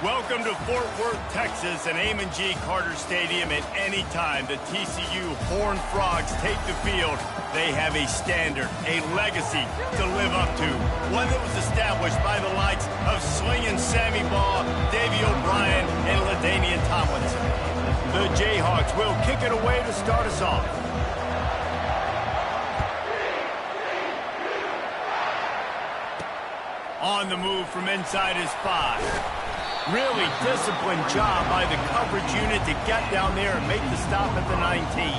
Welcome to Fort Worth, Texas, and Amon G. Carter Stadium. At any time the TCU Horned Frogs take the field, they have a standard, a legacy to live up to. One that was established by the likes of Slingin' Sammy Baugh, Davey O'Brien, and LaDainian Tomlinson. The Jayhawks will kick it away to start us off. On the move from inside his 5. Really disciplined job by the coverage unit to get down there and make the stop at the 19.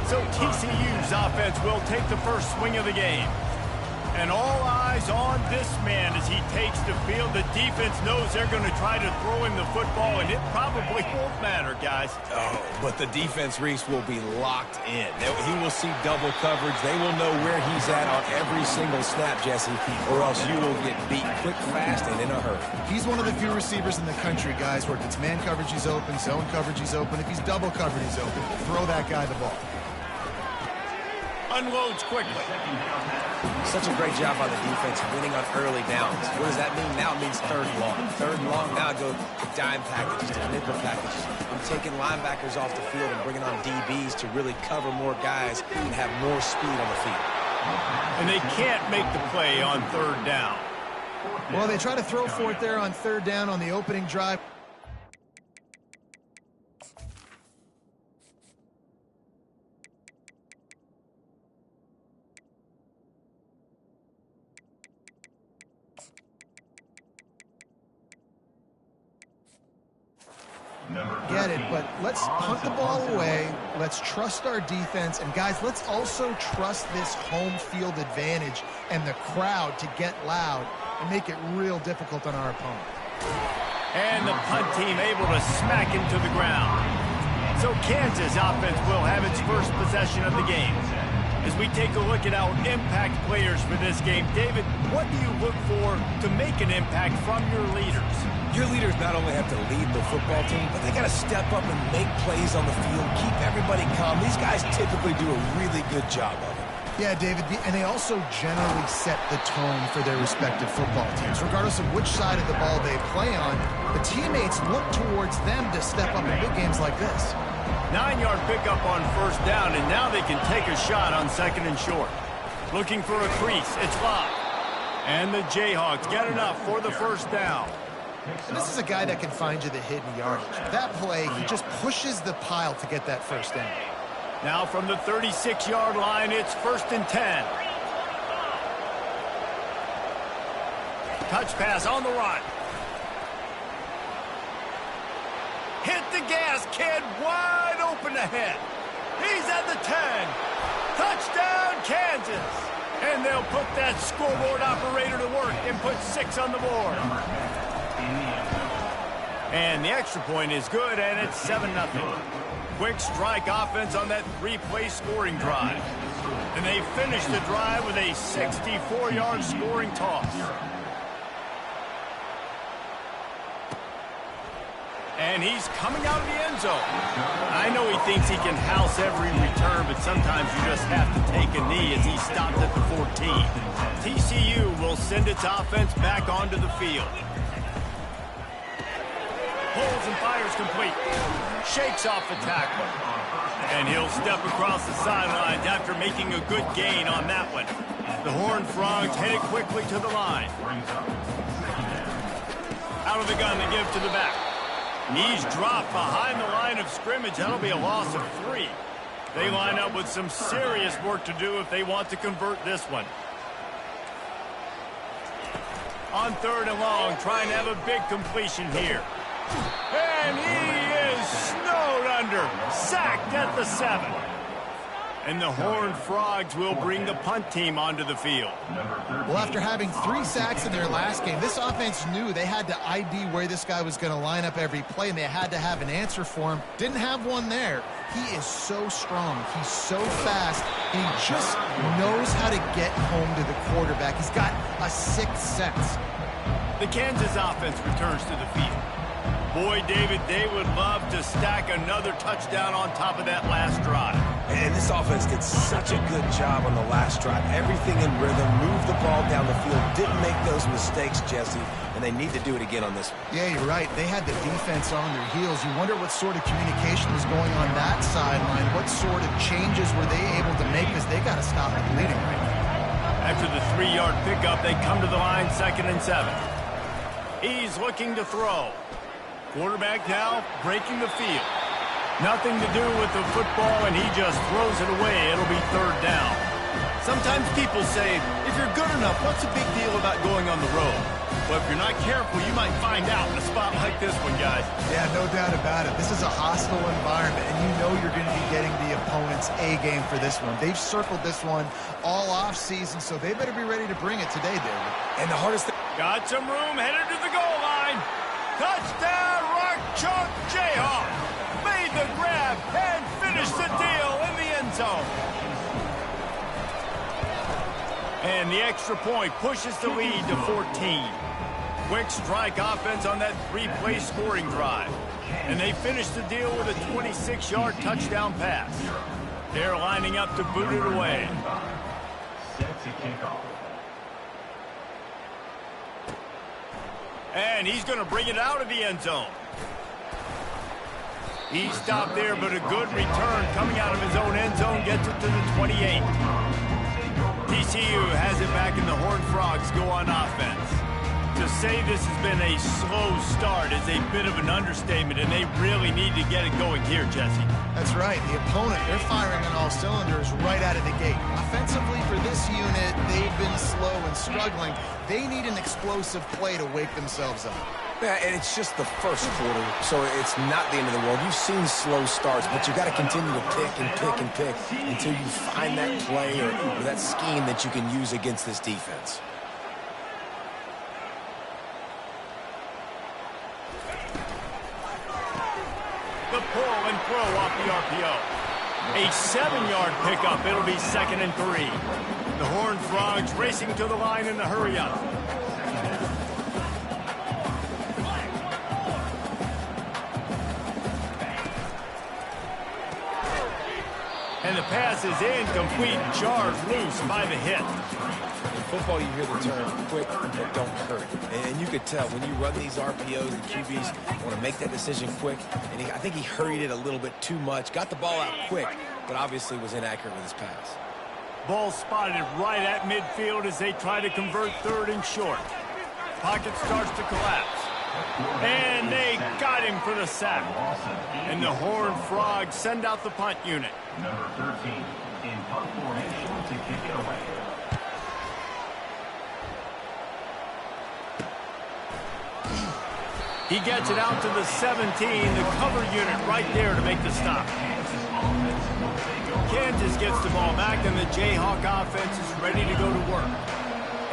So TCU's offense will take the first swing of the game. And all eyes on this man as he takes the field. The defense knows they're going to try to throw him the football, and it probably won't matter, guys. Oh, but the defense, Reese, will be locked in. He will see double coverage. They will know where he's at on every single snap, Jesse, or else you will get beat quick, fast, and in a hurry. He's one of the few receivers in the country, guys, where if it's man coverage, he's open, zone coverage, he's open. If he's double covered, he's open. Throw that guy the ball. Unloads quickly. Such a great job by the defense winning on early downs. What does that mean? Now it means third and long. Third and long, now go dime packages, nickel packages. I'm taking linebackers off the field and bringing on DBs to really cover more guys and have more speed on the field. And they can't make the play on third down. Well, they try to throw for it there on third down on the opening drive. Get it, but let's punt the ball away. Let's trust our defense. And, guys, let's also trust this home field advantage and the crowd to get loud and make it real difficult on our opponent. And the punt team able to smack him to the ground. So Kansas offense will have its first possession of the game. As we take a look at our impact players for this game, David, what do you look for to make an impact from your leaders? Your leaders not only have to lead the football team, but they got to step up and make plays on the field, keep everybody calm. These guys typically do a really good job of it. Yeah, David, and they also generally set the tone for their respective football teams. Regardless of which side of the ball they play on, the teammates look towards them to step up in big games like this. 9-yard pickup on first down, and now they can take a shot on second and short. Looking for a crease. It's locked. And the Jayhawks get enough for the first down. And this is a guy that can find you the hidden yardage. That play, he just pushes the pile to get that first down. Now from the 36-yard line, it's first and 10. Touch pass on the run. Hit the gas, kid. Wide open ahead. He's at the 10. Touchdown, Kansas. And they'll put that scoreboard operator to work and put 6 on the board. And the extra point is good, and it's 7-0. Quick strike offense on that 3-play scoring drive. And they finish the drive with a 64-yard scoring toss. And he's coming out of the end zone. I know he thinks he can house every return, but sometimes you just have to take a knee as he stopped at the 14. TCU will send its offense back onto the field. Pulls and fires complete. Shakes off the tackle. And he'll step across the sidelines after making a good gain on that one. The Horned Frogs headed quickly to the line. Out of the gun to give to the back. He's dropped behind the line of scrimmage. That'll be a loss of 3. They line up with some serious work to do if they want to convert this one. On third and long, trying to have a big completion here. And he is snowed under. Sacked at the 7. And the Horned Frogs will bring the punt team onto the field. Well, after having 3 sacks in their last game, this offense knew they had to ID where this guy was going to line up every play, and they had to have an answer for him. Didn't have one there. He is so strong. He's so fast. And he just knows how to get home to the quarterback. He's got a 6th sense. The Kansas offense returns to the field. Boy, David, they would love to stack another touchdown on top of that last drive. And this offense did such a good job on the last drive. Everything in rhythm, moved the ball down the field, didn't make those mistakes, Jesse, and they need to do it again on this one. Yeah, you're right. They had the defense on their heels. You wonder what sort of communication was going on that sideline. What sort of changes were they able to make, because they got to stop the bleeding right now. After the 3-yard pickup, they come to the line, 2nd and 7. He's looking to throw. Quarterback now breaking the field. Nothing to do with the football, and he just throws it away. It'll be 3rd down. Sometimes people say, if you're good enough, what's the big deal about going on the road? But if you're not careful, you might find out in a spot like this one, guys. Yeah, no doubt about it. This is a hostile environment, and you know you're going to be getting the opponent's A game for this one. They've circled this one all off season, so they better be ready to bring it today, David. And the hardest thing... Got some room, headed to the goal line. Touchdown, Rock Chalk Jayhawk. Made the grab and finished the deal in the end zone. And the extra point pushes the lead to 14. Quick strike offense on that 3-play scoring drive. And they finish the deal with a 26-yard touchdown pass. They're lining up to boot it away. And he's going to bring it out of the end zone. He stopped there, but a good return coming out of his own end zone gets it to the 28. TCU has it back, and the Horned Frogs go on offense. To say this has been a slow start is a bit of an understatement, and they really need to get it going here, Jesse. That's right. The opponent, they're firing on all cylinders right out of the gate. Offensively for this unit, they've been slow and struggling. They need an explosive play to wake themselves up. Yeah, and it's just the first quarter, so it's not the end of the world. You've seen slow starts, but you've got to continue to pick and pick and pick until you find that play or that scheme that you can use against this defense. The pull and throw off the RPO. A 7-yard pickup. It'll be 2nd and 3. The Horned Frogs racing to the line in the hurry-up. And the pass is incomplete. Jarred loose by the hit. In football, you hear the term quick but don't hurt. And you could tell when you run these RPOs, the QBs want to make that decision quick. And I think he hurried it a little bit too much. Got the ball out quick, but obviously was inaccurate with his pass. Ball spotted right at midfield as they try to convert 3rd and short. Pocket starts to collapse. And they got him for the sack. And the Horned Frogs send out the punt unit. Number 13 in punt formation to kick it away. He gets it out to the 17, the cover unit right there to make the stop. Kansas gets the ball back, and the Jayhawk offense is ready to go to work.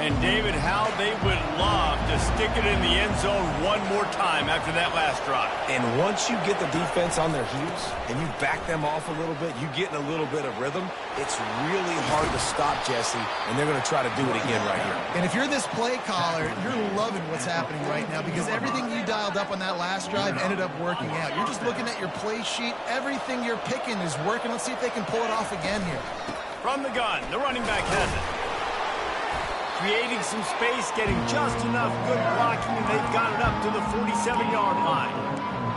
And, David, how they would love to stick it in the end zone one more time after that last drive. And once you get the defense on their heels and you back them off a little bit, you get in a little bit of rhythm, it's really hard to stop, Jesse, and they're going to try to do it again right here. And if you're this play caller, you're loving what's happening right now because everything you dialed up on that last drive ended up working out. You're just looking at your play sheet. Everything you're picking is working. Let's see if they can pull it off again here. From the gun, the running back has it. Creating some space, getting just enough good blocking, and they've got it up to the 47-yard line.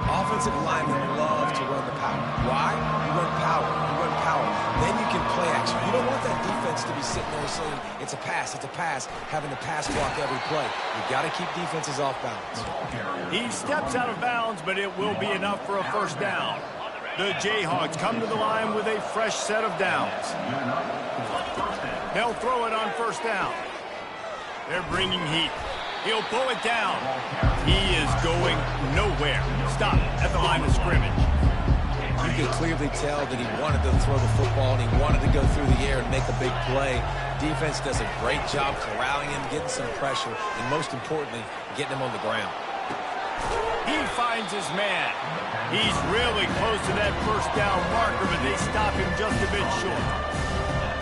Offensive linemen love to run the power. Why? You run power. You run power. Then you can play action. You don't want that defense to be sitting there saying, it's a pass, having to pass block every play. You've got to keep defenses off balance. He steps out of bounds, but it will be enough for a 1st down. The Jayhawks come to the line with a fresh set of downs. They'll throw it on 1st down. They're bringing heat. He'll pull it down. He is going nowhere. Stop at the line of scrimmage. You could clearly tell that he wanted to throw the football and he wanted to go through the air and make a big play. Defense does a great job corralling him, getting some pressure, and most importantly, getting him on the ground. He finds his man. He's really close to that 1st down marker, but they stop him just a bit short.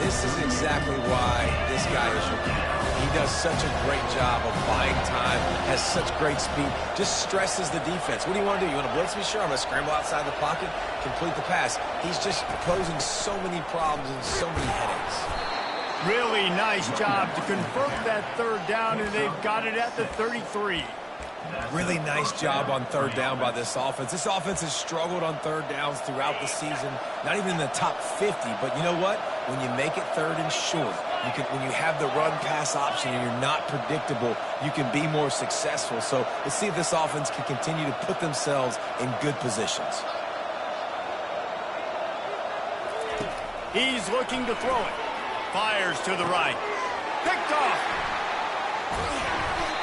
This is exactly why this guy is your keeper. He does such a great job of buying time, has such great speed, just stresses the defense. What do you want to do? You want to blitz me? Sure, I'm going to scramble outside the pocket, complete the pass. He's just posing so many problems and so many headaches. Really nice job to convert that third down, and they've got it at the 33. Really nice job on third down by this offense. This offense has struggled on third downs throughout the season, not even in the top 50. But you know what? When you make it third and short, when you have the run-pass option and you're not predictable, you can be more successful. So let's see if this offense can continue to put themselves in good positions. He's looking to throw it. Fires to the right. Picked off.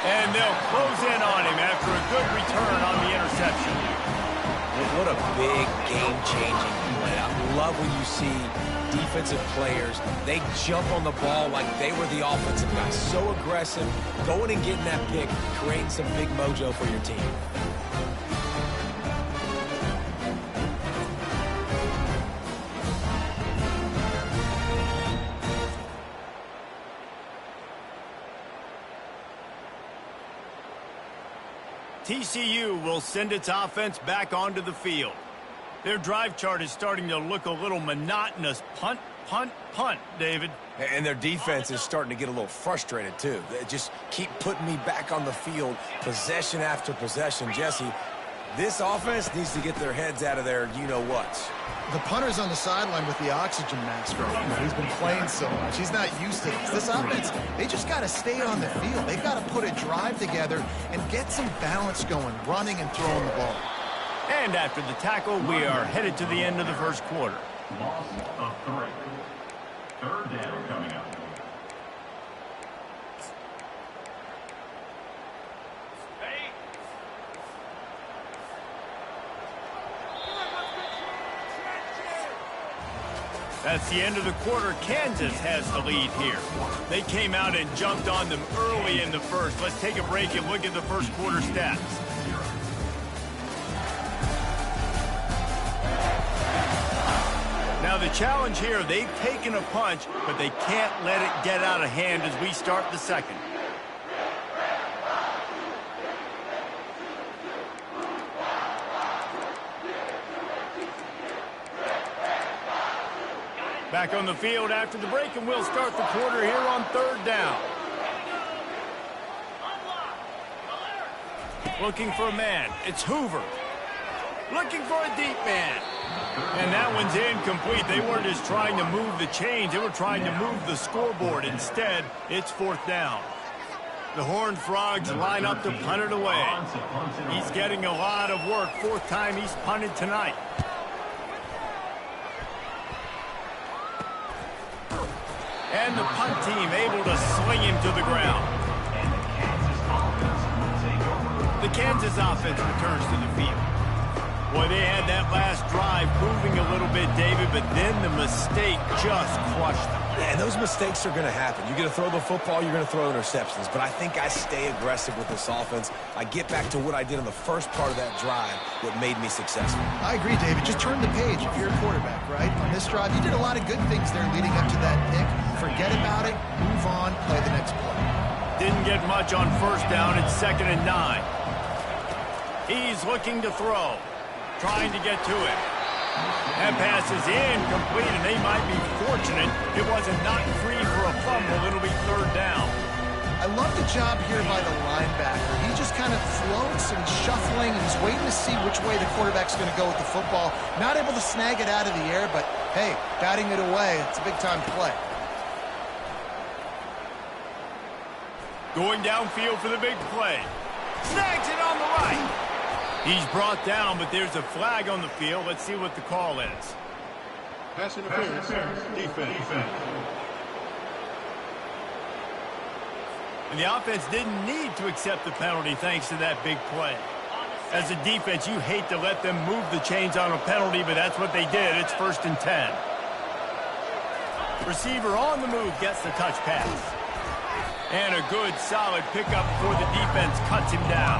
And they'll close in on him after a good return on the interception. What a big game-changing play. I love when you see defensive players, they jump on the ball like they were the offensive guys. So aggressive, going and getting that pick, creating some big mojo for your team. TCU will send its offense back onto the field. Their drive chart is starting to look a little monotonous. Punt, punt, punt, David. And their defense is starting to get a little frustrated, too. They just keep putting me back on the field, possession after possession. Jesse, this offense needs to get their heads out of their you-know-whats. The punter's on the sideline with the oxygen mask right now. He's been playing so much. He's not used to this. This offense, they just got to stay on the field. They've got to put a drive together and get some balance going, running and throwing the ball. And after the tackle, we are headed to the end of the first quarter. Loss of 3. Third down coming up. That's the end of the quarter. Kansas has the lead here. They came out and jumped on them early in the first. Let's take a break and look at the first quarter stats. Now the challenge here, they've taken a punch, but they can't let it get out of hand as we start the second. Back on the field after the break, and we'll start the quarter here on third down. Looking for a man. It's Hoover. Looking for a deep man. And that one's incomplete. They weren't just trying to move the chains. They were trying to move the scoreboard. Instead, it's fourth down. The Horned Frogs line up to punt it away. He's getting a lot of work. Fourth time he's punted tonight. And the punt team able to sling him to the ground. The Kansas offense returns to the field. Boy, they had that last drive moving a little bit, David, but then the mistake just crushed them. Yeah, and those mistakes are going to happen. You're going to throw the football, you're going to throw interceptions. But I think I stay aggressive with this offense. I get back to what I did in the first part of that drive that made me successful. I agree, David. Just turn the page if you're a quarterback, right? On this drive, you did a lot of good things there leading up to that pick. Forget about it, move on, play the next play. Didn't get much on first down. It's 2nd and 9. He's looking to throw. Trying to get to it. That pass is incomplete, and they might be fortunate it wasn't knocked free for a fumble. It'll be third down. I love the job here by the linebacker. He just kind of floats and shuffling, and he's waiting to see which way the quarterback's going to go with the football. Not able to snag it out of the air, but, hey, batting it away, it's a big-time play. Going downfield for the big play. Snags it on the right. He's brought down, but there's a flag on the field. Let's see what the call is. Pass interference. Defense. And the offense didn't need to accept the penalty thanks to that big play. As a defense, you hate to let them move the chains on a penalty, but that's what they did. It's 1st and 10. Receiver on the move gets the touch pass. And a good, solid pickup before the defense cuts him down.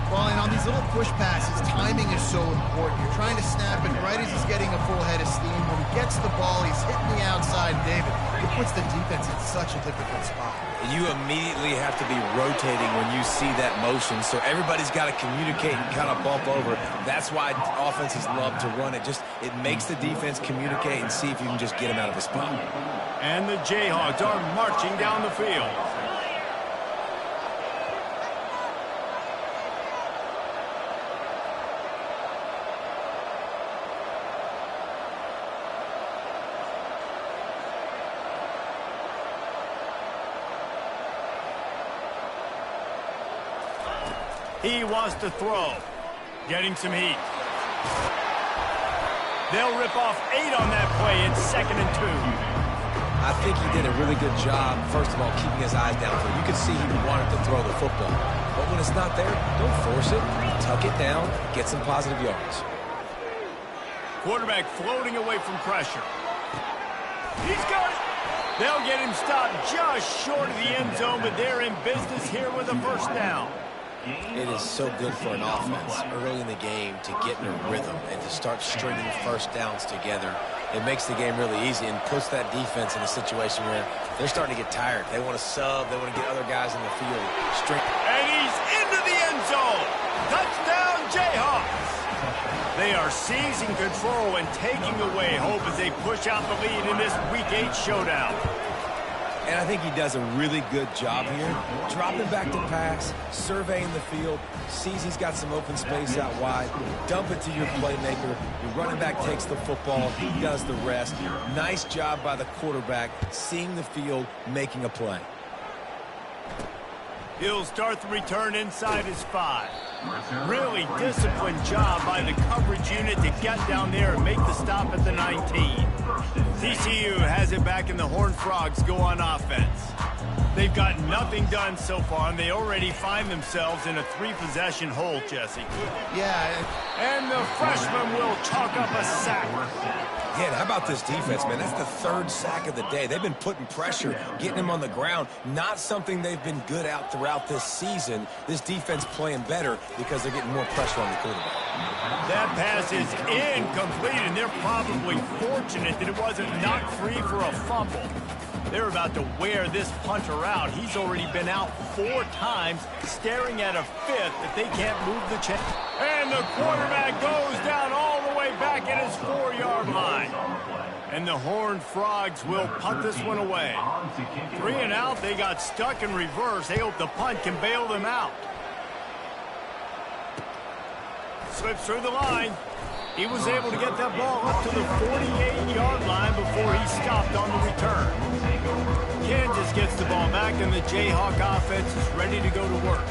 Well, and on these little push passes, timing is so important. You're trying to snap it right as he's getting a full head of steam. When he gets the ball, he's hitting the outside. David, it puts the defense in such a difficult spot. You immediately have to be rotating when you see that motion, so everybody's got to communicate and kind of bump over. That's why offenses love to run it. It makes the defense communicate and see if you can just get him out of a spot. And the Jayhawks are marching down the field. He wants to throw. Getting some heat. They'll rip off 8 on that play. It's 2nd and 2. I think he did a really good job, first of all, keeping his eyes downfield. You could see he wanted to throw the football. But when it's not there, don't force it. Tuck it down. Get some positive yards. Quarterback floating away from pressure. He's got it. They'll get him stopped just short of the end zone, but they're in business here with a first down. It is so good for an offense early in the game to get in a rhythm and to start stringing first downs together. It makes the game really easy and puts that defense in a situation where they're starting to get tired. They want to sub. They want to get other guys in the field. And he's into the end zone. Touchdown, Jayhawks. They are seizing control and taking away hope as they push out the lead in this Week 8 showdown. And I think he does a really good job here. Dropping back to pass, surveying the field, sees he's got some open space out wide, dump it to your playmaker. Your running back takes the football, he does the rest. Nice job by the quarterback, seeing the field, making a play. He'll start the return inside his 5. Really disciplined job by the coverage unit to get down there and make the stop at the 19. TCU has it back, and the Horned Frogs go on offense. They've got nothing done so far, and they already find themselves in a 3-possession hole, Jesse. Yeah. And the freshman will chalk up a sack. Yeah, and how about this defense, man? That's the 3rd sack of the day. They've been putting pressure, getting him on the ground. Not something they've been good at throughout this season. This defense playing better because they're getting more pressure on the quarterback. That pass is incomplete, and they're probably fortunate that it wasn't knocked free for a fumble. They're about to wear this punter out. He's already been out 4 times, staring at a 5th if they can't move the chain. And the quarterback goes down all the way back at his 4-yard line. And the Horned Frogs will punt this one away. 3 and out, they got stuck in reverse. They hope the punt can bail them out. Slips through the line. He was able to get that ball up to the 48-yard line before he stopped on the return. Kansas gets the ball back, and the Jayhawk offense is ready to go to work.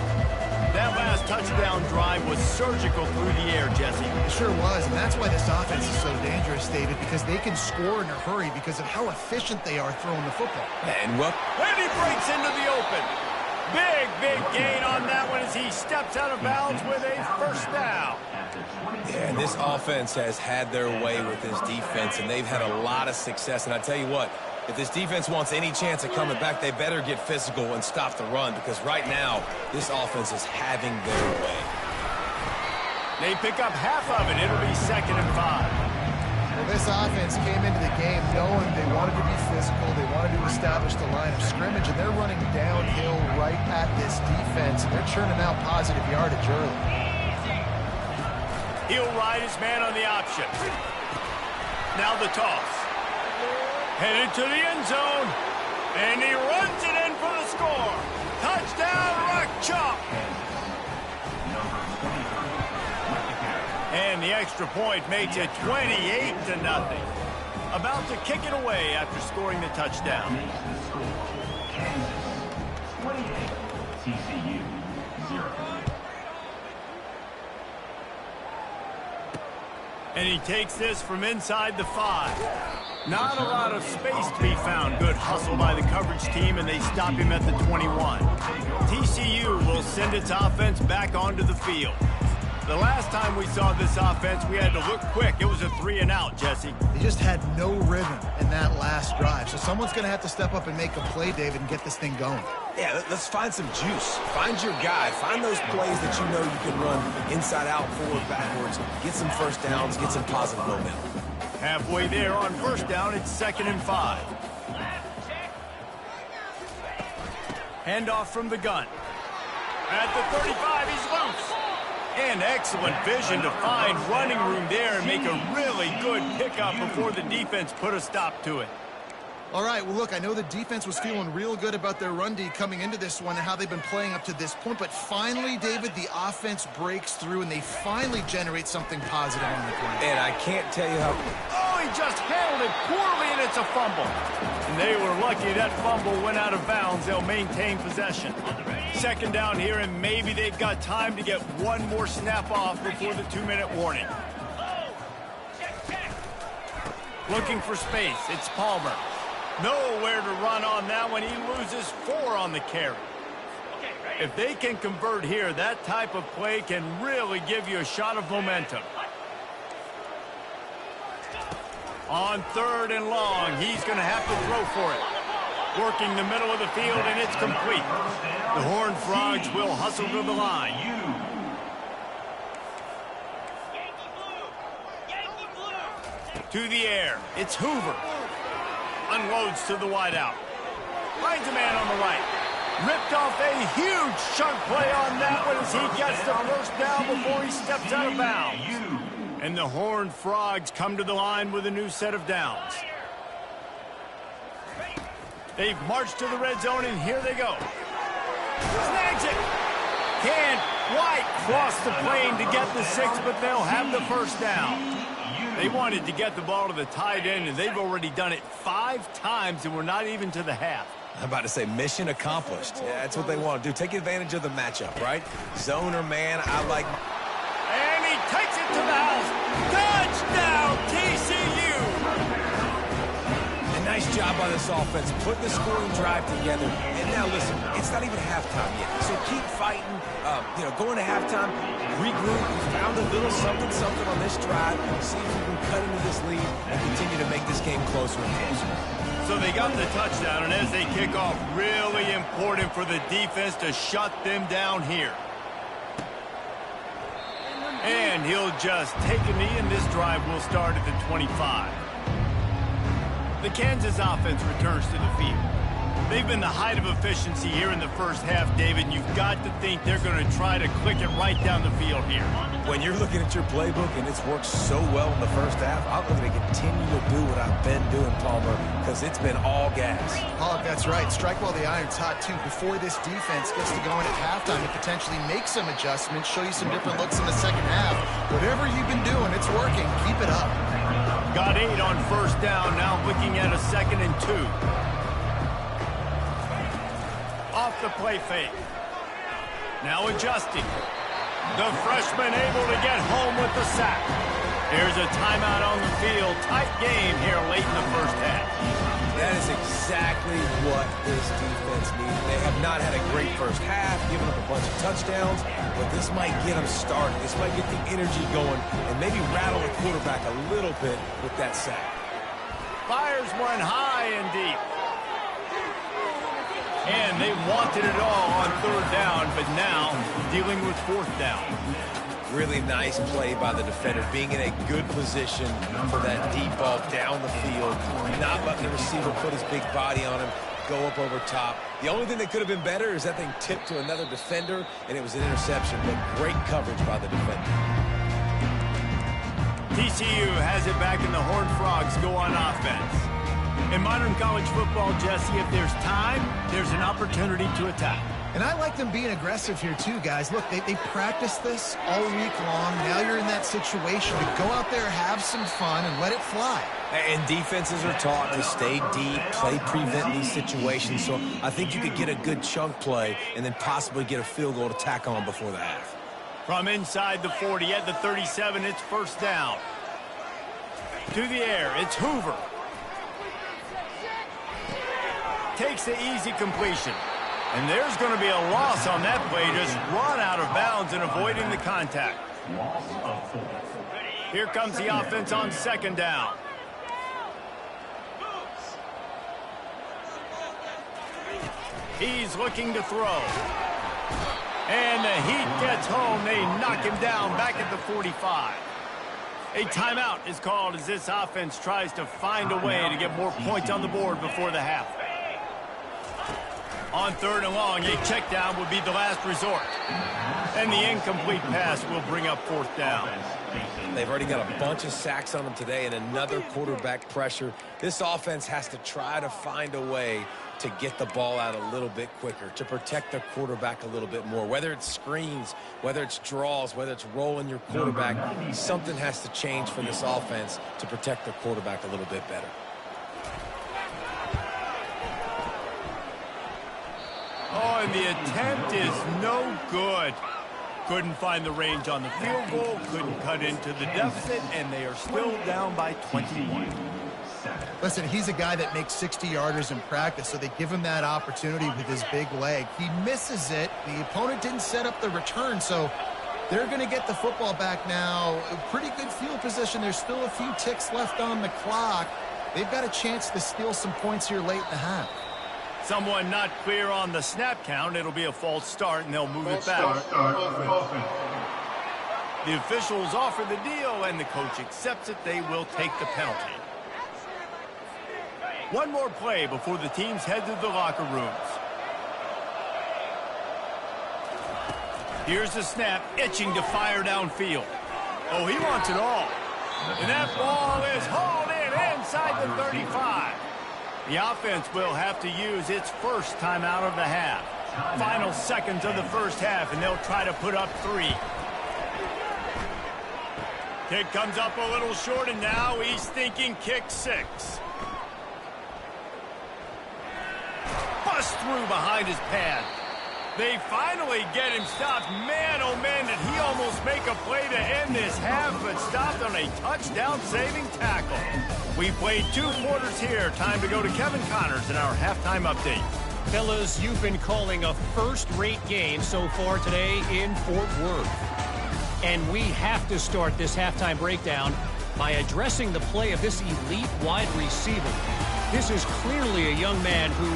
That last touchdown drive was surgical through the air, Jesse. It sure was, and that's why this offense is so dangerous, David, because they can score in a hurry because of how efficient they are throwing the football. And he breaks into the open. Big gain on that one as he steps out of bounds with a first down. Yeah, and this offense has had their way with this defense, and they've had a lot of success. And I tell you what, if this defense wants any chance of coming back, they better get physical and stop the run, because right now, this offense is having their way. They pick up half of it. It'll be 2nd and 5. Well, this offense came into the game knowing they wanted to be physical, they wanted to establish the line of scrimmage, and they're running downhill right at this defense, and they're churning out positive yardage early. He'll ride his man on the option. Now the toss. Headed to the end zone, and he runs it in for the score. Touchdown, Rock Chalk. And the extra point makes it 28-0. About to kick it away after scoring the touchdown. Kansas 28, TCU 0. And he takes this from inside the 5. Not a lot of space to be found. Good hustle by the coverage team, and they stop him at the 21. TCU will send its offense back onto the field. The last time we saw this offense, we had to look quick. It was a 3 and out, Jesse. They just had no rhythm in that last drive. So someone's going to have to step up and make a play, David, and get this thing going. Yeah, let's find some juice. Find your guy. Find those plays that you know you can run inside out, forward, backwards. Get some first downs. Get some positive momentum. Halfway there on first down, it's 2nd and 5. Handoff from the gun. At the 35, he's loose. And excellent vision to find running room there and make a really good pickup before the defense put a stop to it. All right, well, look, I know the defense was feeling real good about their run D coming into this one and how they've been playing up to this point, but finally, David, the offense breaks through and they finally generate something positive on the play. And I can't tell you how... Oh, he just handled it poorly, and it's a fumble. And they were lucky that fumble went out of bounds. They'll maintain possession. 2nd down here, and maybe they've got time to get one more snap off before the 2-minute warning. Looking for space. It's Palmer. Nowhere to run on that one. He loses 4 on the carry. If they can convert here, that type of play can really give you a shot of momentum. On 3rd and long, he's going to have to throw for it. Working the middle of the field, and it's complete. The Horned Frogs will hustle to the line. To the air. It's Hoover. Unloads to the wideout. Finds a man on the right. Ripped off a huge chunk play on that one as he gets the first down before he steps out of bounds. And the Horned Frogs come to the line with a new set of downs. They've marched to the red zone, and here they go. Snags it. Can't quite cross the plane to get the 6, but they'll have the first down. They wanted to get the ball to the tight end, and they've already done it 5 times, and we're not even to the half. I'm about to say mission accomplished. Yeah, that's what they want to do. Take advantage of the matchup, right? Zone or man, I like... And he takes it to the house. Touchdown, TCU! A nice job by this offense. Put the scoring drive together. And now, listen, it's not even halftime yet. So keep fighting. Going to halftime, regroup, found a little something on this drive. See if you can cut into this lead and continue to make this game closer and closer. So they got the touchdown, and as they kick off, really important for the defense to shut them down here. And he'll just take a knee, and this drive will start at the 25. The Kansas offense returns to the field. They've been the height of efficiency here in the first half, David, and you've got to think they're going to try to click it right down the field here. When you're looking at your playbook and it's worked so well in the first half, I'm going to continue to do what I've been doing, Palmer, because it's been all gas. Pollock, that's right. Strike while the iron's hot, too. Before this defense gets to going at halftime and potentially make some adjustments, show you some different looks in the second half. Whatever you've been doing, it's working. Keep it up. Got 8 on first down, now looking at a 2nd and 2. Off the play fake. Now adjusting. The freshman able to get home with the sack. Here's a timeout on the field. Tight game here late in the first half. That is exactly what this defense needs. They have not had a great first half, giving up a bunch of touchdowns, but this might get them started. This might get the energy going and maybe rattle the quarterback a little bit with that sack. Fires one high and deep. And they wanted it all on 3rd down, but now dealing with 4th down. Really nice play by the defender, being in a good position for that deep ball down the field, not letting the receiver put his big body on him, go up over top. The only thing that could have been better is that thing tipped to another defender, and it was an interception, but great coverage by the defender. TCU has it back, and the Horned Frogs go on offense. In modern college football, Jesse, if there's time, there's an opportunity to attack. And I like them being aggressive here, too, guys. Look, they practiced this all week long. Now you're in that situation to go out there, have some fun, and let it fly. And defenses are taught to stay deep, play prevent these situations. So I think you could get a good chunk play and then possibly get a field goal to tack on before the half. From inside the 40 at the 37, it's first down. To the air, it's Hoover. Takes the easy completion. And there's going to be a loss on that play, just run out of bounds and avoiding the contact. Loss of 4. Here comes the offense on second down. He's looking to throw. And the heat gets home. They knock him down back at the 45. A timeout is called as this offense tries to find a way to get more points on the board before the half. On third and long, a check down would be the last resort. And the incomplete pass will bring up fourth down. They've already got a bunch of sacks on them today and another quarterback pressure. This offense has to try to find a way to get the ball out a little bit quicker, to protect their quarterback a little bit more. Whether it's screens, whether it's draws, whether it's rolling your quarterback, something has to change for this offense to protect their quarterback a little bit better. Oh, and the attempt is no good. Couldn't find the range on the field goal, couldn't cut into the deficit, and they are still down by 21. Listen, he's a guy that makes 60-yarders in practice, so they give him that opportunity with his big leg. He misses it. The opponent didn't set up the return, so they're going to get the football back now. A pretty good field position. There's still a few ticks left on the clock. They've got a chance to steal some points here late in the half. Someone not clear on the snap count. It'll be a false start, and they'll move it back. The officials offer the deal, and the coach accepts it. They will take the penalty. One more play before the teams head to the locker rooms. Here's the snap, itching to fire downfield. Oh, he wants it all. And that ball is hauled in inside the 35. The offense will have to use its first timeout of the half. Final seconds of the first half, and they'll try to put up 3. Kick comes up a little short, and now he's thinking kick 6. Bust through behind his pad. They finally get him stopped. Man, oh man, did he almost make a play to end this half, but stopped on a touchdown-saving tackle. We played 2 quarters here. Time to go to Kevin Connors in our halftime update. Fellas, you've been calling a first-rate game so far today in Fort Worth. And we have to start this halftime breakdown by addressing the play of this elite wide receiver. This is clearly a young man who,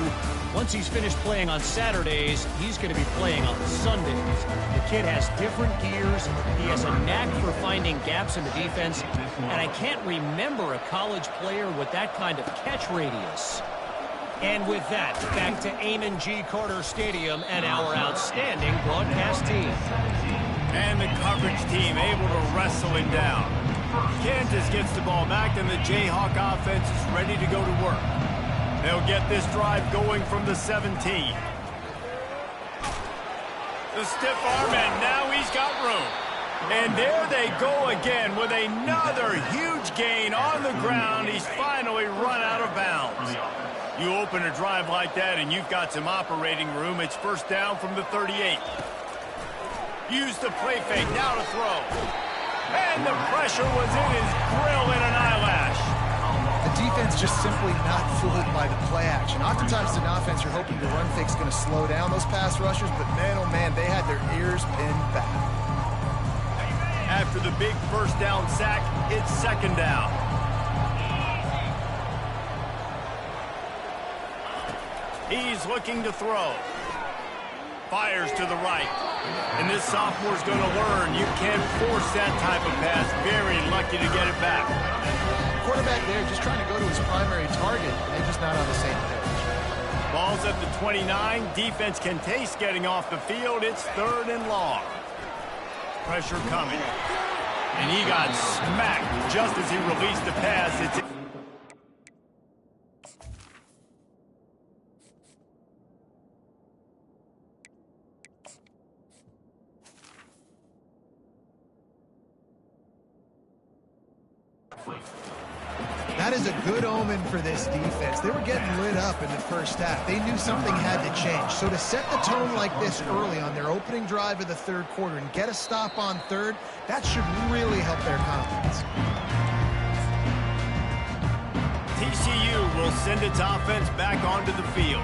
once he's finished playing on Saturdays, he's going to be playing on Sundays. The kid has different gears. He has a knack for finding gaps in the defense. And I can't remember a college player with that kind of catch radius. And with that, back to Amon G. Carter Stadium and our outstanding broadcast team. And the coverage team able to wrestle him down. Kansas gets the ball back, and the Jayhawk offense is ready to go to work. They'll get this drive going from the 17. The stiff arm, and now he's got room. And there they go again with another huge gain on the ground. He's finally run out of bounds. You open a drive like that, and you've got some operating room. It's first down from the 38. Use the play fake, now to throw. And the pressure was in his grill in an eyelash. The defense just simply not fooled by the play action. Oftentimes in offense, you're hoping the run fake's going to slow down those pass rushers, but man, oh man, they had their ears pinned back. After the big first down sack, it's second down. He's looking to throw. Fires to the right. And this sophomore's going to learn you can't force that type of pass. Very lucky to get it back. Quarterback there just trying to go to his primary target. They're just not on the same page. Ball's at the 29. Defense can taste getting off the field. It's third and long. Pressure coming. And he got smacked just as he released the pass. It's That is a good omen for this defense. They were getting lit up in the first half. They knew something had to change. So to set the tone like this early on their opening drive of the third quarter and get a stop on third, that should really help their confidence. TCU will send its offense back onto the field.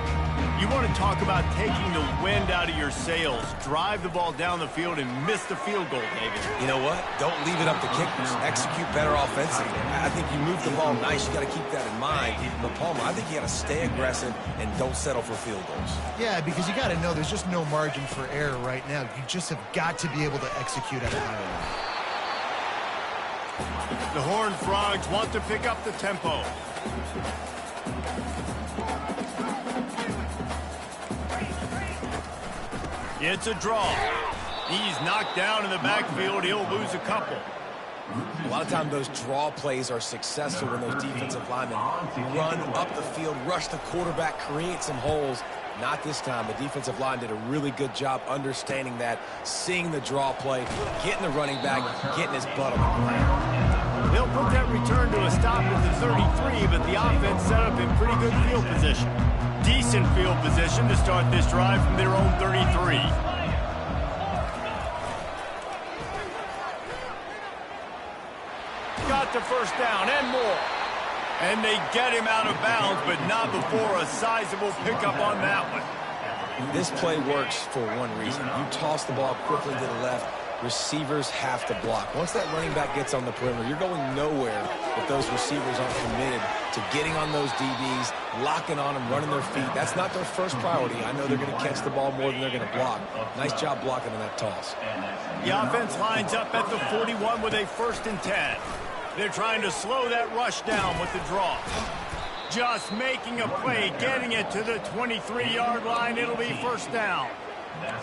You want to talk about taking the wind out of your sails. Drive the ball down the field and miss the field goal, David. You know what? Don't leave it up to kickers. Execute better offensively. I think you move the ball nice. You got to keep that in mind. But Palmer, I think you got to stay aggressive and don't settle for field goals. Yeah, because you got to know there's just no margin for error right now. You just have got to be able to execute at a high level. The Horned Frogs want to pick up the tempo. It's a draw. He's knocked down in the backfield. He'll lose a couple. A lot of times those draw plays are successful when those defensive linemen run up the field, rush the quarterback, create some holes. Not this time. The defensive line did a really good job understanding that, seeing the draw play, getting the running back, getting his butt on the ground. They'll put that return to a stop at the 33, but the offense set up in pretty good field position. Decent field position to start this drive from their own 33. Got the first down and more. And they get him out of bounds, but not before a sizable pickup on that one. This play works for one reason. You toss the ball quickly to the left. Receivers have to block. Once that running back gets on the perimeter, you're going nowhere if those receivers aren't committed to getting on those DBs, locking on them, running their feet. That's not their first priority. I know they're going to catch the ball more than they're going to block. Nice job blocking on that toss. The offense lines up at the 41 with a 1st and 10. They're trying to slow that rush down with the draw. Just making a play, getting it to the 23-yard line. It'll be 1st down.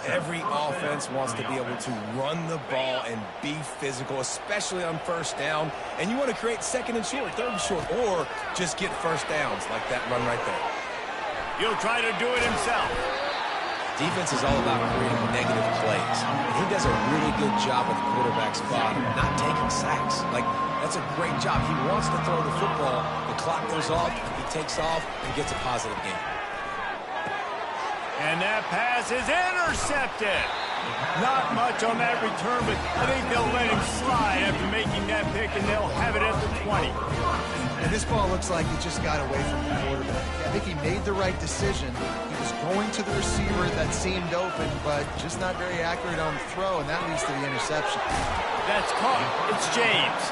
Every offense wants to be able to run the ball and be physical, especially on 1st down. And you want to create 2nd and short, 3rd and short, or just get 1st downs like that run right there. He'll try to do it himself. Defense is all about creating negative plays. And he does a really good job at the quarterback spot, not taking sacks. That's a great job. He wants to throw the football. The clock goes off, he takes off, and gets a positive gain. And that pass is intercepted. Not much on that return, but I think they'll let him slide after making that pick, and they'll have it at the 20. And this ball looks like he just got away from the quarterback. I think he made the right decision. He was going to the receiver that seemed open, but just not very accurate on the throw, and that leads to the interception. That's caught. It's James.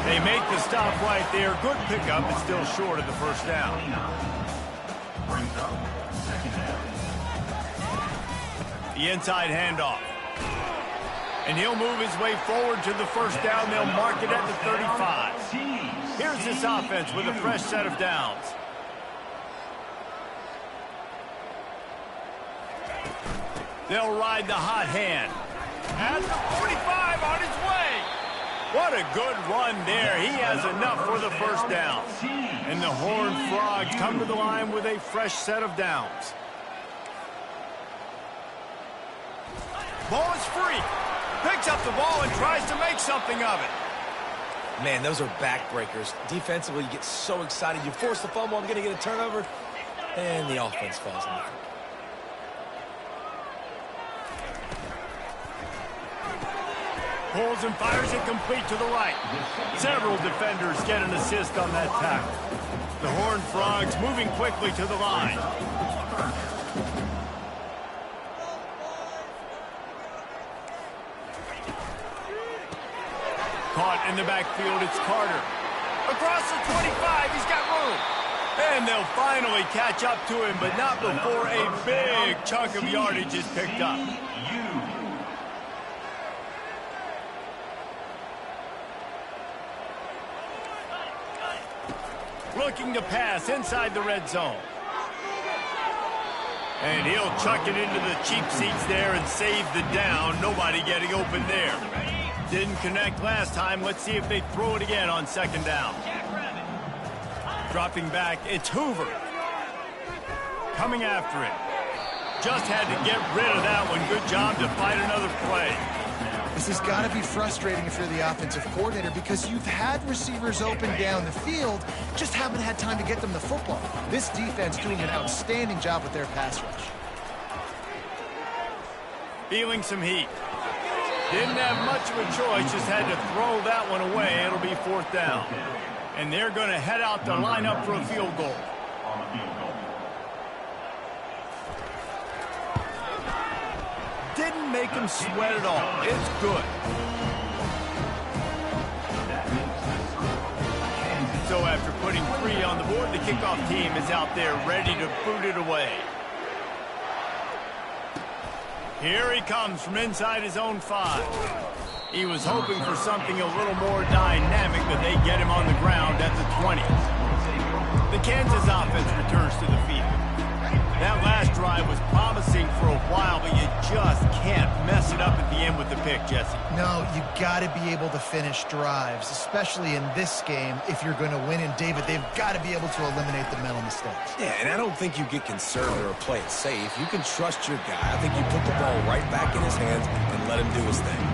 They make the stop right there. Good pickup, but still short of the 1st down. The inside handoff. And he'll move his way forward to the 1st down. They'll mark it at the 35. Here's this offense with a fresh set of downs. They'll ride the hot hand. At the 45 on his way. What a good run there. He has enough for the 1st down. And the Horned Frogs come to the line with a fresh set of downs. Ball is free. Picks up the ball and tries to make something of it. Man, those are backbreakers. Defensively, you get so excited. You force the fumble, I'm going to get a turnover, and the offense falls in there. Pulls and fires it complete to the right. Several defenders get an assist on that tackle. The Horned Frogs moving quickly to the line. Caught in the backfield, it's Carter. Across the 25, he's got room. And they'll finally catch up to him, but not before a big chunk of yardage is picked up. Looking to pass inside the red zone. And he'll chuck it into the cheap seats there and save the down. Nobody getting open there. Didn't connect last time. Let's see if they throw it again on 2nd down. Dropping back, it's Hoover. Coming after it. Just had to get rid of that one. Good job to fight another play. This has got to be frustrating if you're the offensive coordinator because you've had receivers open down the field, just haven't had time to get them the football. This defense doing an outstanding job with their pass rush. Feeling some heat. Didn't have much of a choice, just had to throw that one away. It'll be 4th down. And they're going to head out to line up for a field goal. didn't make him sweat at all. It's good. So after putting 3 on the board, the kickoff team is out there ready to boot it away. Here he comes from inside his own 5. He was hoping for something a little more dynamic, but they get him on the ground at the 20. The Kansas offense returns to the field. That last drive was promising for a while, but you just can't mess it up at the end with the pick, Jesse. No, you got to be able to finish drives, especially in this game if you're going to win. And, David, they've got to be able to eliminate the mental mistakes. Yeah, and I don't think you get conservative or play it safe. You can trust your guy. I think you put the ball right back in his hands and let him do his thing.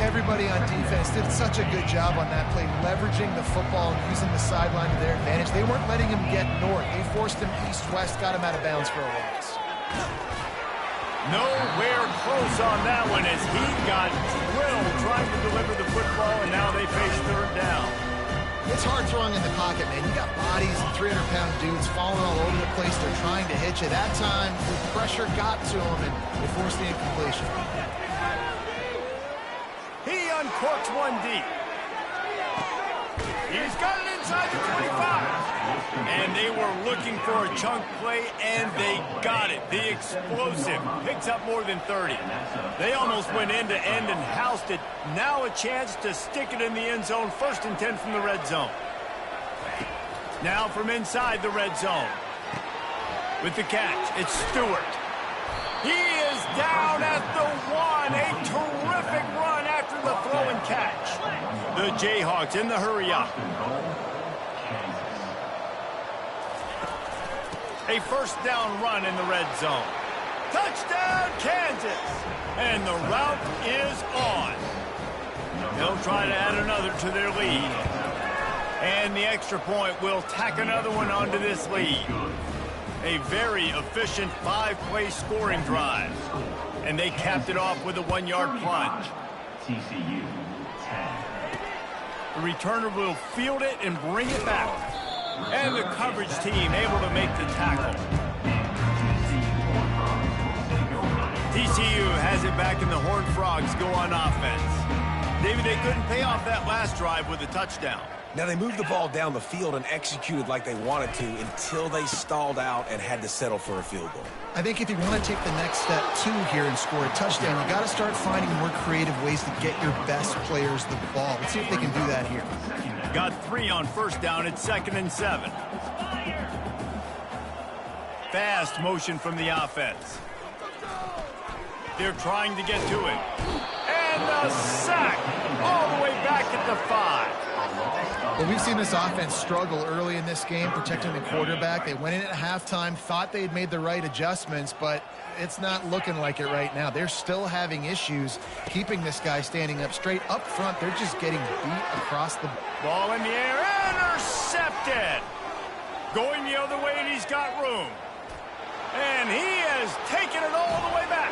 Everybody on defense did such a good job on that play, leveraging the football and using the sideline to their advantage. They weren't letting him get north. They forced him east-west, got him out of bounds for a loss. Nowhere close on that one as he got drilled trying to deliver the football, and now they face 3rd down. It's hard throwing in the pocket, man. You got bodies and 300-pound dudes falling all over the place. They're trying to hit you. That time, the pressure got to him, and they forced the incompletion. He uncorks one deep. He's got it inside the 25. And they were looking for a chunk play, and they got it. The explosive picks up more than 30. They almost went end-to-end and housed it. Now a chance to stick it in the end zone. 1st and 10 from the red zone. Now from inside the red zone. With the catch, it's Stewart. He is down at the 1. A terrific run after the throw and catch. The Jayhawks in the hurry-up. A 1st down run in the red zone. Touchdown, Kansas! And the route is on. They'll try to add another to their lead. And the extra point will tack another one onto this lead. A very efficient 5-play scoring drive. And they capped it off with a 1-yard plunge. TCU 10. The returner will field it and bring it back. And the coverage team able to make the tackle. TCU has it back and the Horned Frogs go on offense. David, they couldn't pay off that last drive with a touchdown. Now, they moved the ball down the field and executed like they wanted to until they stalled out and had to settle for a field goal. I think if you want to take the next step, too, here and score a touchdown, you got to start finding more creative ways to get your best players the ball. Let's see if they can do that here. Got 3 on 1st down. It's 2nd and 7. Fast motion from the offense. They're trying to get to it. And a sack all the way back at the 5. Well, we've seen this offense struggle early in this game, protecting the quarterback. They went in at halftime, thought they had made the right adjustments, but it's not looking like it right now. They're still having issues keeping this guy standing up straight. Up front, they're just getting beat across the ball in the air. Intercepted. Going the other way, and he's got room. And he has taken it all the way back.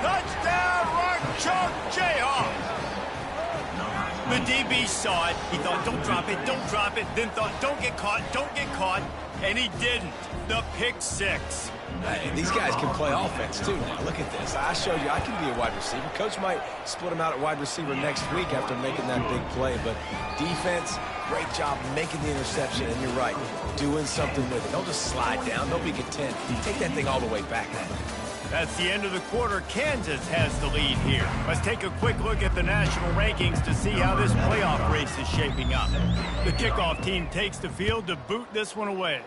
Touchdown, Rock Chalk Jayhawks. The DB saw it. He thought, don't drop it, don't drop it. Then thought, don't get caught, don't get caught. And he didn't. The pick 6. Hey, these guys can play offense, too. Now, look at this. I showed you I can be a wide receiver. Coach might split him out at wide receiver next week after making that big play. But defense, great job making the interception. And you're right, doing something with it. Don't just slide down. Don't be content. Take that thing all the way back. That's the end of the quarter. Kansas has the lead here. Let's take a quick look at the national rankings to see how this playoff race is shaping up. The kickoff team takes the field to boot this one away.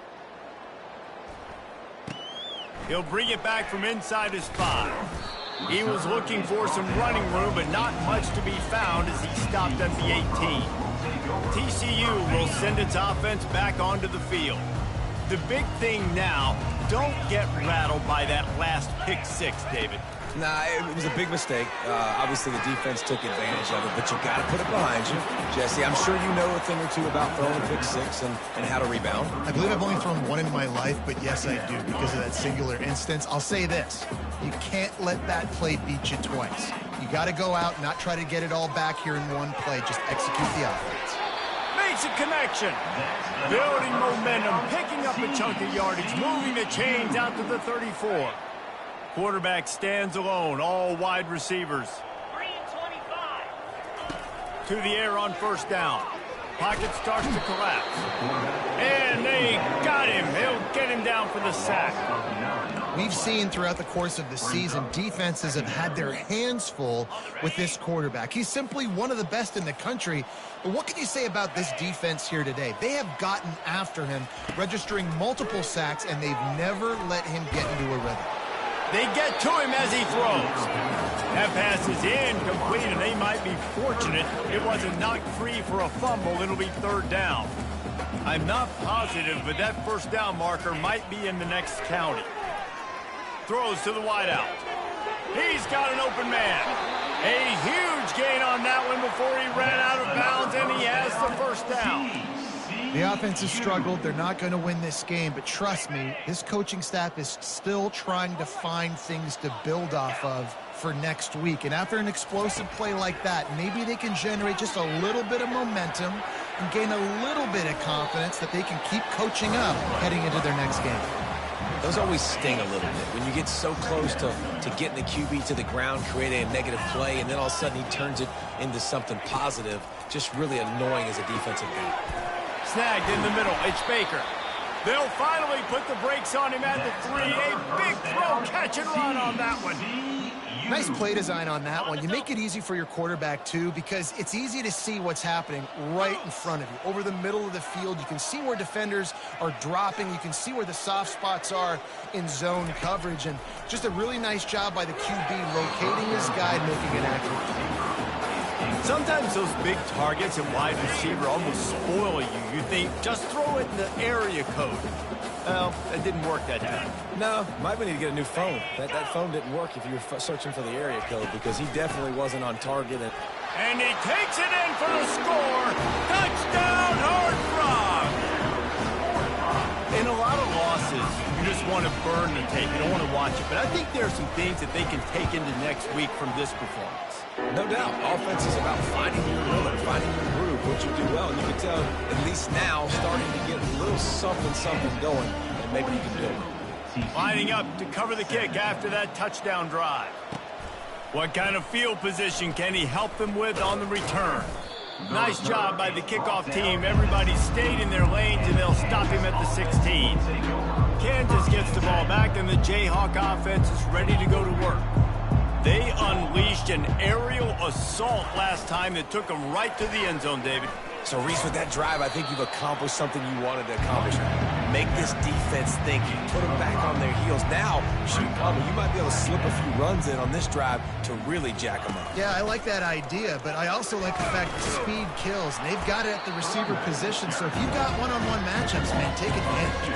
He'll bring it back from inside his 5. He was looking for some running room, but not much to be found as he stopped at the 18. TCU will send its offense back onto the field. The big thing now, don't get rattled by that last pick 6, David. Nah, it was a big mistake. Obviously, the defense took advantage of it, but you got to put it behind you. Jesse, I'm sure you know a thing or two about throwing a pick 6 and how to rebound. I believe I've only thrown one in my life, but yes, I do because of that singular instance. I'll say this. You can't let that play beat you twice. You got to go out, not try to get it all back here in one play. Just execute the offense. Makes a connection. Building momentum, picking up a chunk of yardage, moving the chains out to the 34. Quarterback stands alone, all wide receivers. 3 and 25. To the air on first down. Pocket starts to collapse. And they got him. He'll get him down for the sack. We've seen throughout the course of the season, defenses have had their hands full with this quarterback. He's simply one of the best in the country. But what can you say about this defense here today? They have gotten after him, registering multiple sacks, and they've never let him get into a rhythm. They get to him as he throws. That pass is incomplete, and they might be fortunate it wasn't knocked free for a fumble. It'll be third down. I'm not positive, but that first down marker might be in the next county. Throws to the wideout. He's got an open man. A huge gain on that one before he ran out of bounds, and he has the first down. The offense has struggled. They're not going to win this game, but trust me, this coaching staff is still trying to find things to build off of for next week. And after an explosive play like that, maybe they can generate just a little bit of momentum and gain a little bit of confidence that they can keep coaching up heading into their next game. Those always sting a little bit. When you get so close to getting the QB to the ground, creating a negative play, and then all of a sudden he turns it into something positive, just really annoying as a defensive guy. Snagged in the middle. It's Baker. They'll finally put the brakes on him at the 3. A big throw, catch and run on that one. Nice play design on that one. You make it easy for your quarterback, too, because it's easy to see what's happening right in front of you. Over the middle of the field, you can see where defenders are dropping. You can see where the soft spots are in zone coverage. And just a really nice job by the QB locating his guy and making it accurate. Sometimes those big targets at wide receiver almost spoil you. You think, just throw it in the area code. Well, that didn't work that time. No, might need to get a new phone. That phone didn't work if you were searching for the area code, because he definitely wasn't on target. And he takes it in for the score. Touchdown, Hard Frog! In a lot of losses, you just want to burn the tape. You don't want to watch it. But I think there are some things that they can take into next week from this performance. No doubt. Offense is about finding your rhythm, finding your groove, what you do well. And you can tell, at least now, starting to get a little something going, and maybe you can build it. Lining up to cover the kick after that touchdown drive. What kind of field position can he help them with on the return? Nice job by the kickoff team. Everybody stayed in their lanes, and they'll stop him at the 16. Kansas gets the ball back, and the Jayhawk offense is ready to go to work. They unleashed an aerial assault last time that took them right to the end zone, David. So, Reese, with that drive, I think you've accomplished something you wanted to accomplish. Make this defense think. Put them back on their heels. Now, shoot, you might be able to slip a few runs in on this drive to really jack them up. Yeah, I like that idea, but I also like the fact that speed kills, and they've got it at the receiver position. So if you've got one-on-one matchups, man, take advantage.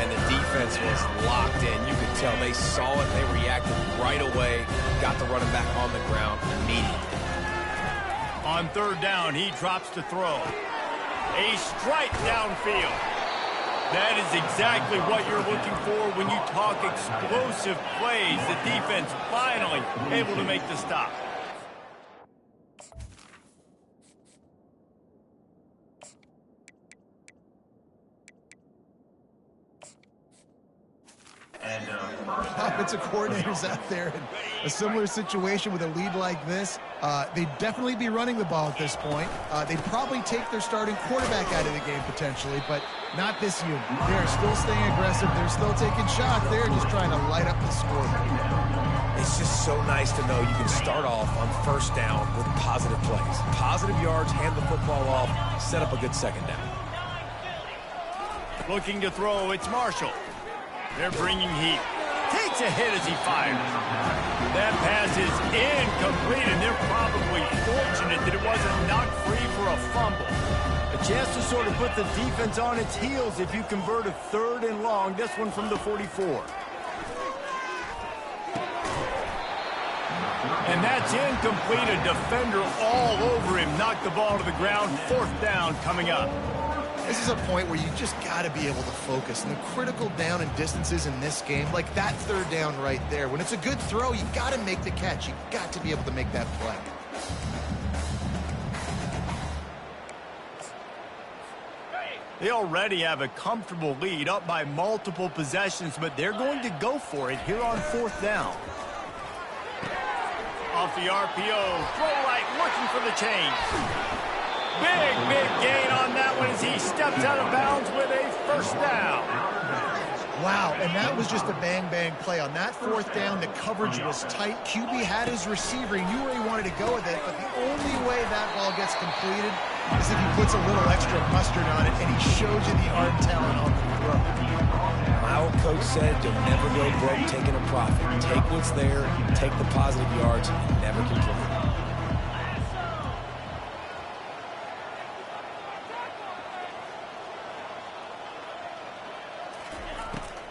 And the defense was locked in. You could tell they saw it. They reacted right away. Got the running back on the ground immediately. On third down, he drops to throw. A strike downfield. That is exactly what you're looking for when you talk explosive plays. The defense finally able to make the stop. Offensive coordinators out there in a similar situation with a lead like this, they'd definitely be running the ball at this point. They'd probably take their starting quarterback out of the game potentially, but not this unit. They're still staying aggressive. They're still taking shots. They're just trying to light up the score. It's just so nice to know you can start off on first down with positive plays. Positive yards, hand the football off, set up a good second down. Looking to throw, it's Marshall. They're bringing heat. Takes a hit as he fires. That pass is incomplete, and they're probably fortunate that it wasn't knocked free for a fumble. A chance to sort of put the defense on its heels if you convert a third and long. This one from the 44. And that's incomplete. A defender all over him. Knocked the ball to the ground. Fourth down coming up. This is a point where you just got to be able to focus. And the critical down and distances in this game, like that third down right there, when it's a good throw, you got to make the catch. You got to be able to make that play. They already have a comfortable lead, up by multiple possessions, but they're going to go for it here on 4th down. Off the RPO, throw right, looking for the change. Big gain on that one as he steps out of bounds with a 1st down. Wow, and that was just a bang-bang play. On that 4th down, the coverage was tight. QB had his receiver. He knew where he wanted to go with it, but the only way that ball gets completed is if he puts a little extra mustard on it, and he shows you the art and talent on the throw. My old coach said, you'll never go broke taking a profit. Take what's there, take the positive yards, and never complain.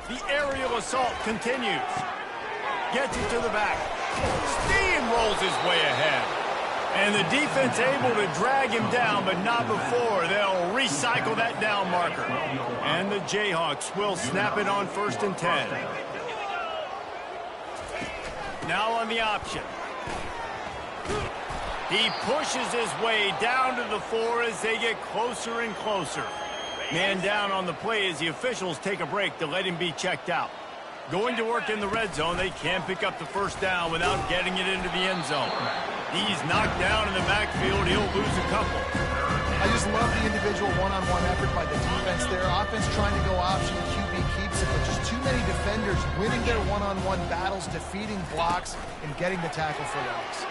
The aerial assault continues. Gets it to the back. Steamrolls his way ahead. And the defense able to drag him down, but not before. They'll recycle that down marker. And the Jayhawks will snap it on 1st and 10. Now on the option. He pushes his way down to the 4 as they get closer and closer. Man down on the play as the officials take a break to let him be checked out. Going to work in the red zone, they can't pick up the 1st down without getting it into the end zone. He's knocked down in the backfield. He'll lose a couple. I just love the individual one-on-one effort by the defense there. Offense trying to go option, QB keeps it, but just too many defenders winning their one-on-one battles, defeating blocks, and getting the tackle for loss.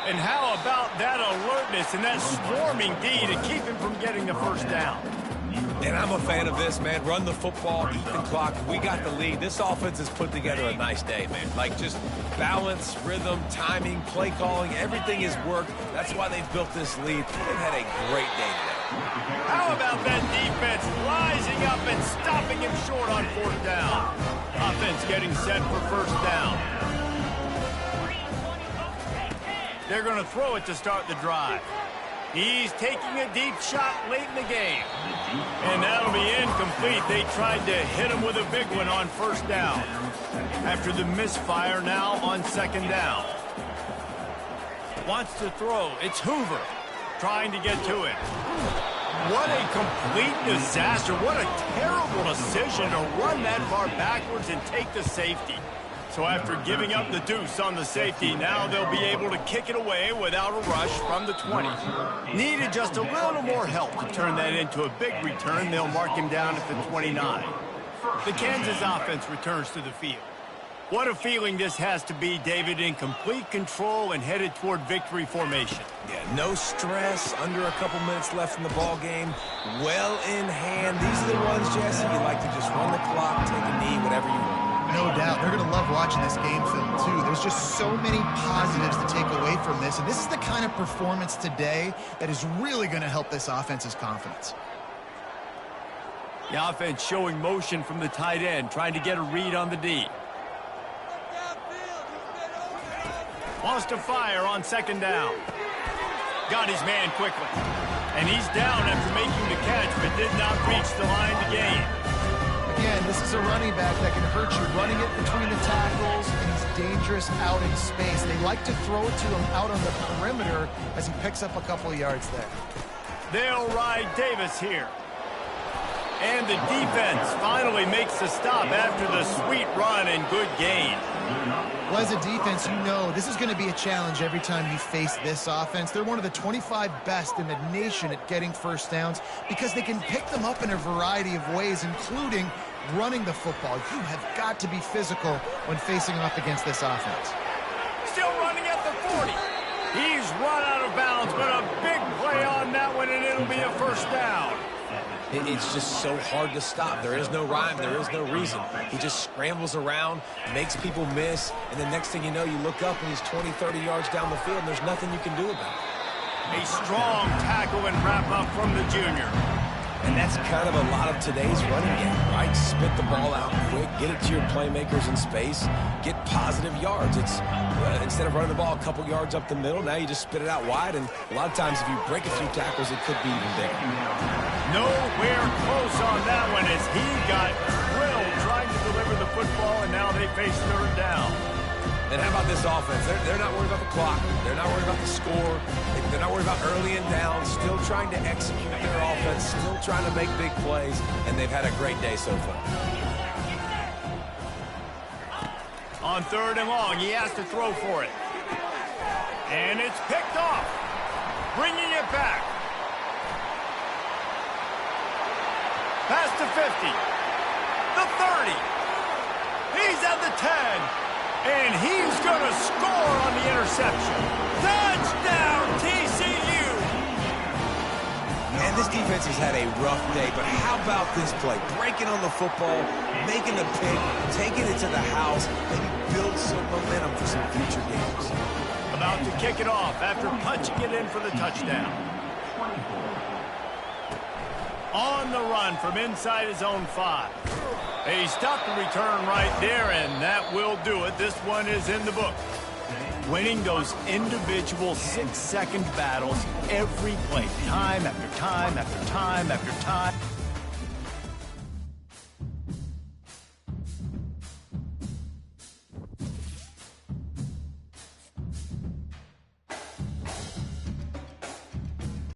And how about that alertness and that swarming D to keep him from getting the 1st down? And I'm a fan of this, man. Run the football, eat the clock. We got the lead. This offense has put together a nice day, man. Like, just balance, rhythm, timing, play calling, everything has worked. That's why they've built this lead. They've had a great day today. How about that defense rising up and stopping him short on 4th down? Offense getting set for 1st down. They're going to throw it to start the drive. He's taking a deep shot late in the game. And that'll be incomplete. They tried to hit him with a big one on 1st down. After the misfire, now on 2nd down. Wants to throw. It's Hoover trying to get to it. What a complete disaster. What a terrible decision to run that far backwards and take the safety. So after giving up the deuce on the safety, now they'll be able to kick it away without a rush from the 20. Needed just a little more help to turn that into a big return. They'll mark him down at the 29. The Kansas offense returns to the field. What a feeling this has to be, David, in complete control and headed toward victory formation. Yeah, no stress, under a couple minutes left in the ball game, well in hand. These are the ones, Jesse, you like to just run the clock, take a knee, whatever you want. No doubt. They're going to love watching this game film, too. There's just so many positives to take away from this, and this is the kind of performance today that is really going to help this offense's confidence. The offense showing motion from the tight end, trying to get a read on the D. Wants to fire on 2nd down. Got his man quickly. And he's down after making the catch, but did not reach the line to gain. Again, this is a running back that can hurt you, running it between the tackles, and he's dangerous out in space. They like to throw it to him out on the perimeter as he picks up a couple of yards there. They'll ride Davis here. And the defense finally makes the stop after the sweet run and good gain. Well, as a defense, you know this is going to be a challenge every time you face this offense. They're one of the 25 best in the nation at getting 1st downs because they can pick them up in a variety of ways, including running the football. You have got to be physical when facing off against this offense. Still running at the 40. He's run out of bounds, but a big play on that one, and it'll be a 1st down. It's just so hard to stop. There is no rhyme. There is no reason. He just scrambles around, makes people miss, and the next thing you know, you look up and he's 20, 30 yards down the field, and there's nothing you can do about it. A strong tackle and wrap up from the junior. And that's kind of a lot of today's running game, right? Spit the ball out quick, get it to your playmakers in space, get positive yards. It's instead of running the ball a couple yards up the middle, now you just spit it out wide, and a lot of times if you break a few tackles, it could be even bigger. Nowhere close on that one as he got drilled trying to deliver the football, and now they face 3rd down. And how about this offense? They're not worried about the clock. They're not worried about the score. They're not worried about early and down. Still trying to execute their offense. Still trying to make big plays. And they've had a great day so far. On 3rd and long, he has to throw for it. And it's picked off. Bringing it back. Past the 50. The 30. He's at the 10. And he's going to score on the interception. Touchdown, TCU! And this defense has had a rough day, but how about this play? Breaking on the football, making the pick, taking it to the house, maybe build some momentum for some future games. About to kick it off after punching it in for the touchdown. On the run from inside his own 5. He stopped the return right there, and that will do it. This one is in the book. Winning those individual 6-second battles every play, time after time after time after time.